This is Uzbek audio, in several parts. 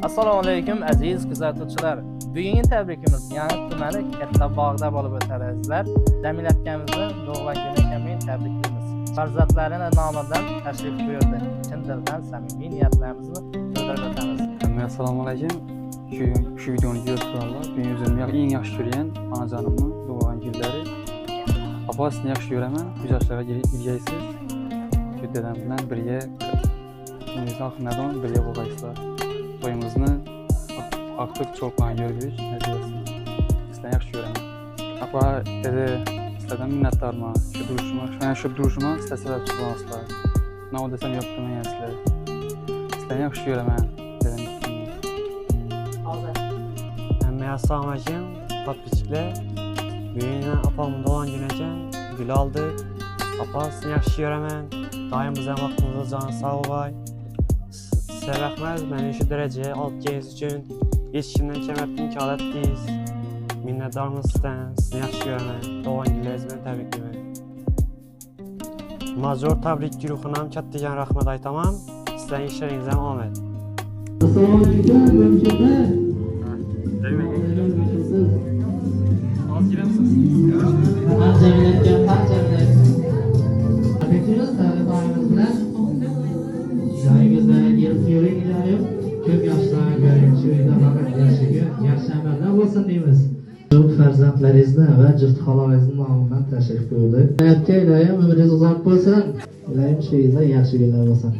Assalomu alaykum aziz kuzatuvchilar. Bugungi tabrikimiz Yangi tumani Katta bog'da bo'lib o'tadi azizlar. Jamil akamizning tug'ilgan kuni ekanini tabriklaymiz. Farzandlarining nomidan tashrif buyurdi. Chin dildan samimiy niyatlarimizni bildirib o'tamiz. Assalomu alaykum. Shu videoni ko'rib men o'zimni eng yaxshi ko'rgan onajonimning tug'ilgan kunlari. Opasini yaxshi ko'raman. 3 yoshlarga kirgaysiz. Shu dadam bilan birga Nizam xonadon birga bo'lgaysizlar. To'yimizni aktiv cho'qlan yurgich natijasida sizlarni yaxshi ko'raman. Apa dedi sizlardan minnatdorman. Shu duruşuma sizlar sababchi bo'lasizlar. Nima desam yo'q demayapsizlar. Sizlarni yaxshi ko'raman. Assalomu alaykum подписчиклар. Bugun opamning tug'ilgan kuni ekan. Gul oldik. Opa sizni yaxshi ko'raman. Doim bizdan vaqtingizni jon sog' bo'ling. Sizga rahmat. Meni shu darajaga olib kelganingiz uchun hech kimdan kamaytib kalatdingiz. Minnatdorman sizdan. Sizni yaxshi ko'raman. Tug'ilgan kuningiz bilan tabriklayman. Major tabrik guruhiga ham kattagan rahmat aytaman. Sizlarning ishlaringiz ham omad. Assalomu alaykum. Farzandlaringizni va juft xolaringizni nomidan tashrif buyurdik. Hayotga iloyim umringiz uzoq bo'lsin. Iloyim shu yilda yaxshi kunlar bo'lsin.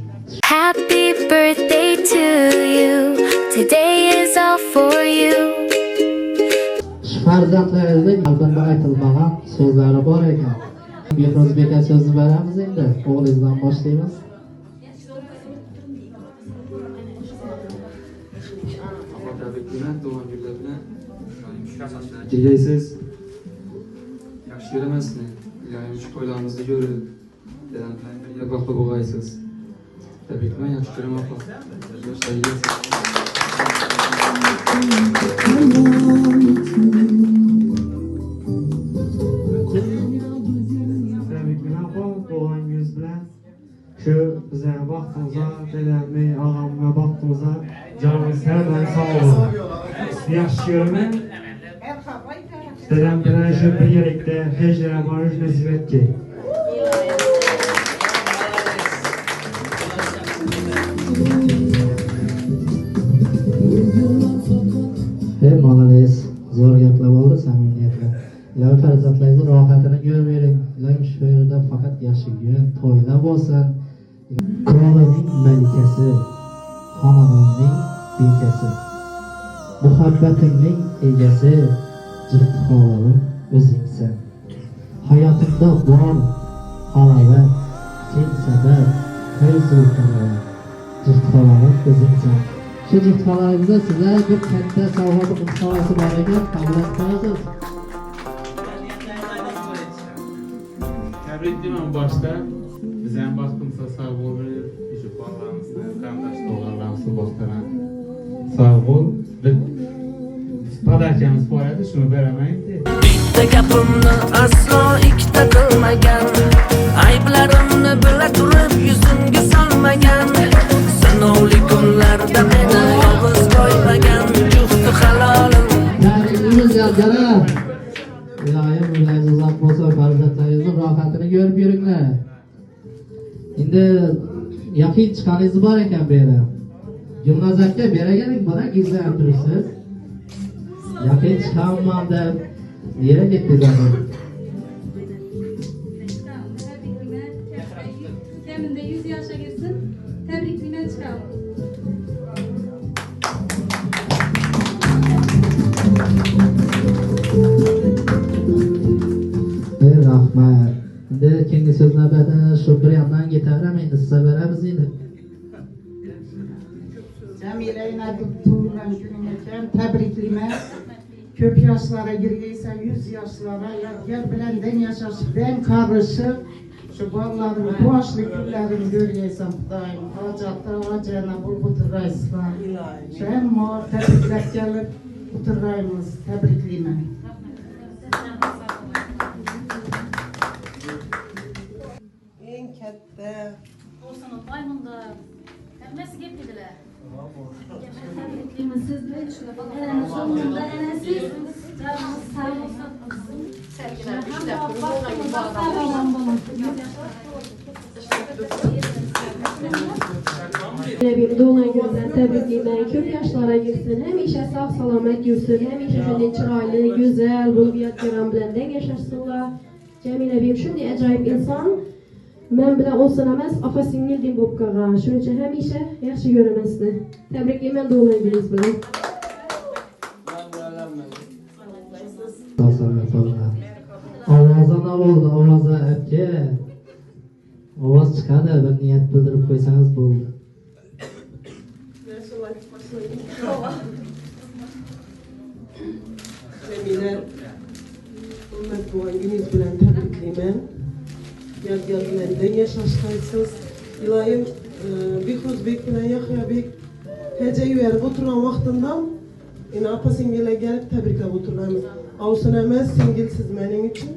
Happy birthday to you. Today is all for you. Farzandlaringizning qalbida aytilmagan so'zlari bor ekan. Behruzbek aka so'zni beramiz endi. O'g'lingizdan boshlaymiz. Kirgaysiz yaxshi ko'raman sizni. Ya'ni shu to'ylarimizni ko'rib, dadam bilan birga vaqtda bo'lgaysiz. Tabriklayman, yaxshi ko'raman opa. Tug'ilganingiz bilan shu bizning vaqtimizga, dadamning, og'amning vaqtimizga joningizdan sog' bo'ling. Yaxshi ko'raman. Dedem bilen şu birlikte hecre maruz nasip etti. Malades, zor gaplar bo'ldi, samimiyatlar. Ilohi farzandlaringizni rohatini ko'rmaylik. Ilohi shu yerda faqat yaxshi kun, to'ylar bo'lsin. Krolining malikasi, xonadonning bekasi, muhabbatingning egasi. Jift havolim o'zingsan. Hayotimda bor halovat, sen sabab, fayzu halovat. Jift havolim o'zingsan. Shu jift havolimizda sizlar bir katta sovg'a musobaqasi bor ekan, qabul qilasiz. Tabriklayman boshda. Biz ham baxtimizga sog' bo'lib, shu bolalarimizni, qarindosh o'g'illarimizni boshqaran sog' bo'l. Padakamiz bor edi, shuni beraman. Bitta gapimni aslo ikkita qilmagan, ayblarimni bila turib yuzimga solmagan, sinovli kunlarda meni yolg'iz qo'ymagan, jufti halolim. Tabriklaymiz yalgalar. Iloyim umringiz uzoq bo'lsin, farzandlaringizni rohatini ko'rib yuringlar. Endi yaqin chiqqaningiz bor ekan bu yerda. Yilmaz aka beraganing bana gizlab turibsiz. Yaqin chiqaman deb nera ketdinglar? Kamida 100 yoshga kirsin, tabriklayman chiqaman. Rahmat. Endi keyingi so'zlarda shu bir yandan ketaveramiz, endi sizga beramiz endi. Jamilaning tug'ilgan kuni ekan, tabriklayman. Köp yaşlara girgeysen 100 yaşlara yer bilenden yaşaş ben karışıp şu balların boşlu günlerini görgeysen daim hacakta hacana bul buturgaysın. Şu hem mor tebrikler gelip buturgayımız tebrikliyim. En katta olsun daimunda hemmesi gepdilar. Siz de sonunda enesiz. Canınız sağ olsun. Bir doğulan gününden təbrikliyim. Köp yaşlara girsin. Həmişə sağ salamet yürüsün. Həmişə şöyle çıraylı, güzel, bulup yadgaran bilen yaşasınlar. Cemile beyim şimdi acayip insan. Ben bilen olsun emez, afa singildim bop qağa. Şunun için həmişə yaxşı görəməsini. Təbrikliyim doğulan gününüz bilen. Ovoza ne oldu? Ovoza öpke. Ovoz çıkadı. Bir niyet bildirip koysanız buldu. Cemile, hürmet doğan gününüz bilen tebrikliyim. Yadgar bilen yaşaştaysınız. İlayim, Bihruz Bek bilen Yahya Bek hece verip oturan vaktinden yine apa singile gelip tebriklep oturlarımız. Avsun emez singilsiz benim için.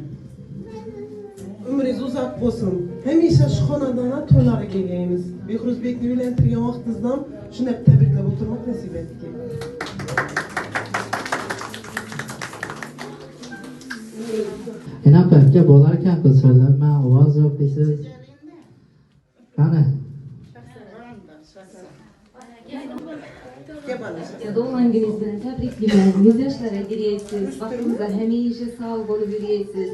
Ömrünüz uzak olsun. Hemişe şu konadana toylara geleyiniz. Bihruz Bek'ni bilentirgen vaktinizden şunu hep tebriklep oturmak nasip ettik. İnan öpke bolarken kız söylenme. Ovoz yok deysiz. Hani? Doğulan gününüz bilen təbrikliyim. Yüz yaşlara gireysiz. Vaxtınızda həmişə sağ olub yürüyesiz.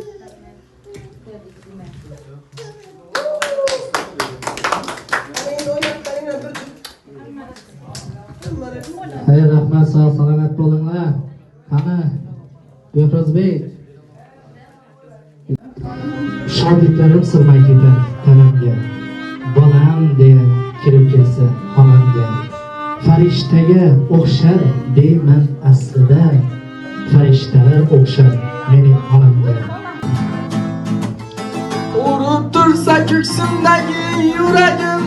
Hayır rahmet sağ salamet bolunlar. Hani? Bihruz Bey. Şagirtlerim sığmay gider telemge. Balam diye kirip gelse halamge. Fariştege okşar deymen aslida. Farişteler okşar mening onamga. Urup dursa köksümdeki yüreğim,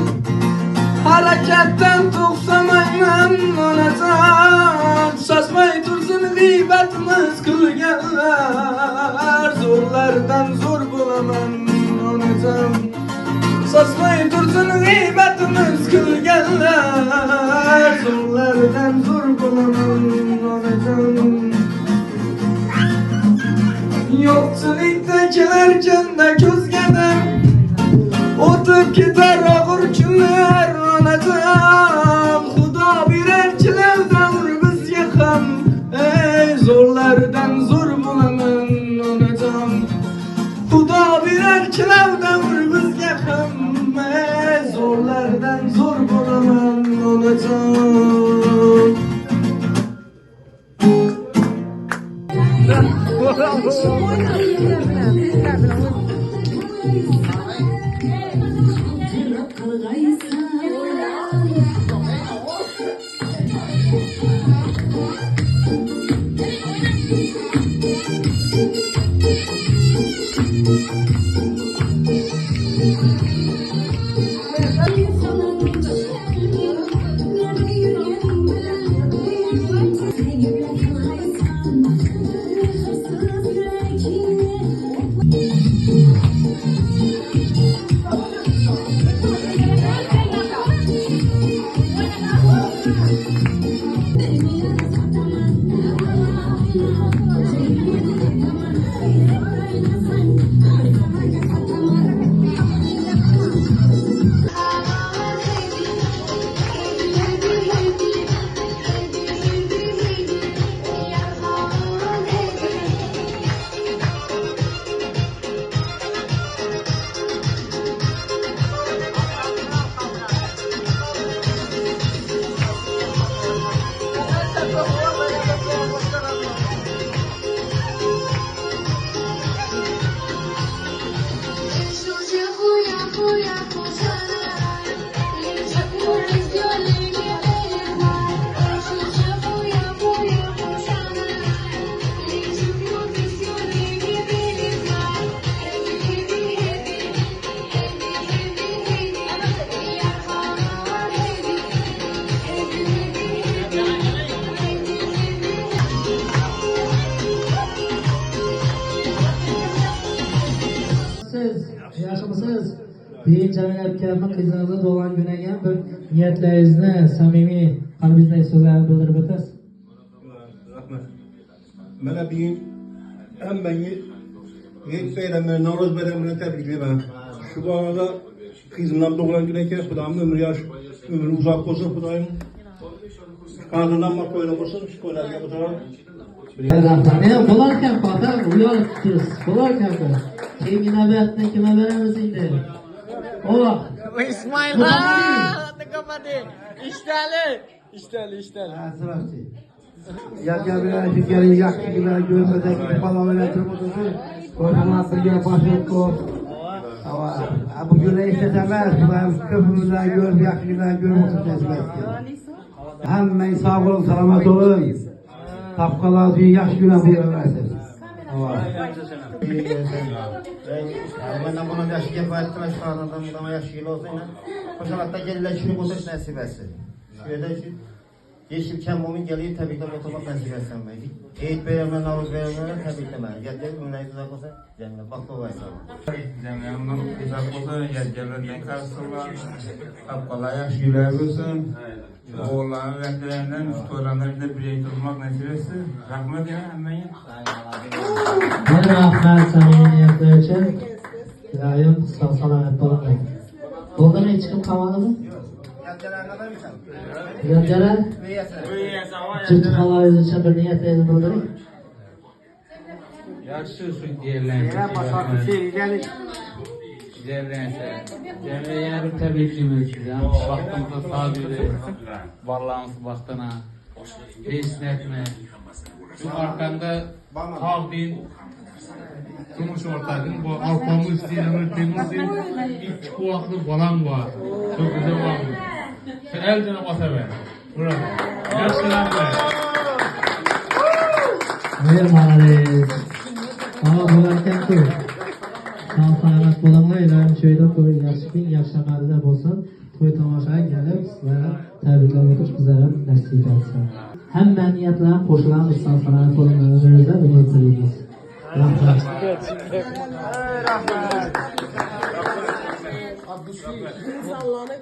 hareketten to'xtamayman onajon. Şaşmay tursun g'iybatimiz qilganlar, zo'rlardan zo'r bo'laman onajon. Şaşmay tursun g'iybatimiz qilganlar, zo'rlardan zo'r bo'laman onajon. Yo'qchilikda kelarkanda ko'zgadim, o'tib ketar og'ir kunlar onajon. Xudo berar chilar davr bizga ham, ey zo'rlardan zo'r bo'laman onajon. Xudo berar chilar davr bizga ham, ey zo'rlardan zo'r bo'laman onajon. Yaxshimisiz? Beyin Jamil akkamni qizlarida doğan güne gel. niyatlaringizni samimiy qalbingizdagi so'zlarni bildirib o'tasiz. Rahmat. Mana bugün hammangiz Yiğit bayramını, Navro'z bayramını tebriklayman. Şu arada kızımdan doğulan gün ekan, Xudoyim ömrü yaş, ömrü uzak olsun Xudoyim. Kanundan bak böyle olsun, şu koylarga o'tirib. Rahmat. Bo'larkan Qodir, uyalib tursiz. Bo'larkan bu. Keyingi navbatni kimga beramiz endi? İsmail kapatı. İştali. Yadgarlar şekerin yakışıklar görmedeki balalar turmusu. Kocaman bir başlık o. Bu güne işletemez. Ben köprüler gör, yakışıklar görmesi tesbih. Hemen sağ olun, selamet olun. Tapkalar diye yaş güne buyururlarsa. Benden buna yaşı kefaretine şu anından budama yaşı yıl olsa yine koşamakta gelirler şunu bozuş nasip etsin. Şöyle şu yeşilken mumin geliyor tebrikler oturmak nasip etsin. Eğit bayramına, Navruz bayramına tebriklemeyin. Yadgar ümrayı tuzak olsa cemile baklava hesabı. Cemiyamdan uzak olsa, yergerlerden karşısırlar, tapkalar yaş güler olsun. Oğulların vekillerinden, toylarında bir de birey tutmak nasip etsin. Rahmet ya hemen. Rahmat samimiyatlar uchun. Iloyim sog' salomat bo'linglar. Bo'ldimi, hech kim qolmadimi? Yadgalar. Juft havoyingiz uchun bir niyatlaringizni bildiring. Yaxshi shu yerlarni. Cemile yana bir tebriklaymiz sizni. Vaqtimizda sabiri, barlarimiz vaqtına, esnetme. Şu arkanda tağdin, turmuş ortadın, bu arpamız diye, ömürtemiz diye, iki kuvvetli balan var. Çok güzel var mı? Sen eldene basa ver. Burada. Yaşlılar. Merhabalar. Ama bo'larkan-ku. Sog'-salomat bo'linglar. Iloyim shu yerda ko'ring, yaxshi amalda bo'lsin. To'y tomoshaga kelib, sizlarni tabriklab o'tish bizlarga nasib etsin. Hamma niyatlar qo'shilamiz, sog'-salomat bo'linglar. O'zingizda umr tilaymiz. Rahmat. Sallanıp.